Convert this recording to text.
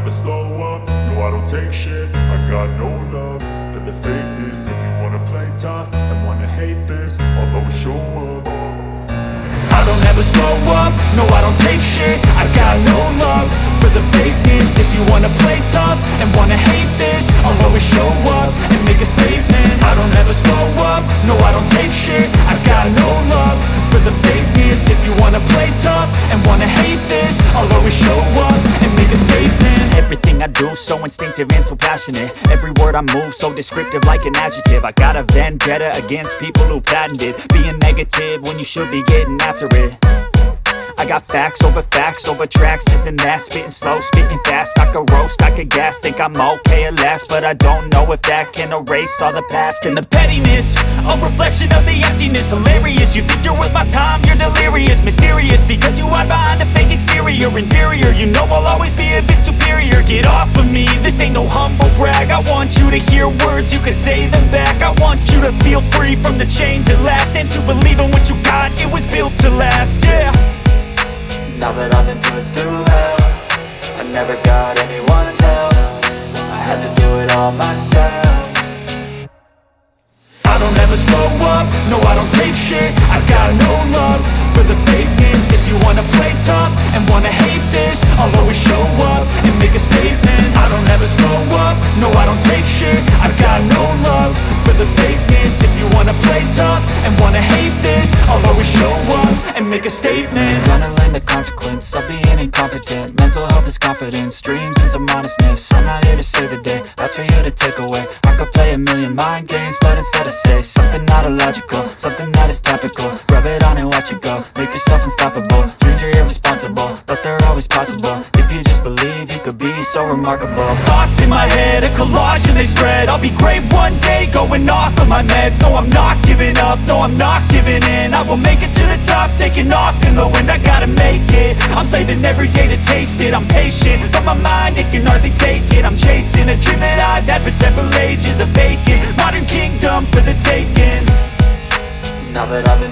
never slow up, no I don't take shit. I got no love for the fakeness. If you wanna play tough and wanna hate this, I'll always show up. I don't ever slow up, no I don't take shit. I got no love for the fakeness. If you wanna play tough and wanna hate this, I'll always show up and make a statement. I don't ever slow up, no I don't take shit. I got no love for the fakeness. If you wanna play tough and wanna hate this, I'll always show up and make a statement. Everything I do so instinctive and so passionate. Every word I move so descriptive like an adjective. I got a vendetta against people who patented being negative when you should be getting after it. I got facts over tracks, this and that. Spitting slow, spitting fast. I could roast, I could gas. Think I'm okay at last, but I don't know if that can erase all the past. And the pettiness, a reflection of the emptiness. Hilarious, you think you're worth my time, you're delirious. Mysterious, because you hide behind a fake exterior. Inferior, you know I'll always be a bit superior. Get off of me, this ain't no humble brag. I want you to hear words, you can say them back. I want you to feel free from the chains at last, and to believe in what you got, it was built to last, yeah. Now that I've been put through hell, I never got anyone's help. I had to do it all myself. I don't ever slow up, no I don't take shit. I got no love for the fakeness. If you wanna play tough and wanna hate this, I'll always show up and make a statement. I don't ever slow up, no I don't take shit. I got no love for the fakeness. If you wanna play tough and wanna hate this, I'll always show up and make a statement. Gonna learn the consequence of being incompetent. Mental health is confidence, dreams and some honestness. I'm not here to save the day, that's for you to take away. I could play a million mind games, but instead I say something not illogical, something that is topical. Rub it on and watch it go, make yourself unstoppable. Dreams are irresponsible, but they're always possible. If you just believe, you could be so remarkable. Thoughts in my head, a collage and they spread. I'll be great one day, going off of my meds. No, I'm not giving up, no, I'm not giving in. I will make it to the top, taking off in the wind. I gotta make it, I'm saving every day to taste it. I'm patient, but my mind, it can hardly take it. I'm chasing a dream that I've had for several ages. A vacant, modern kingdom for the taking. Now that I've been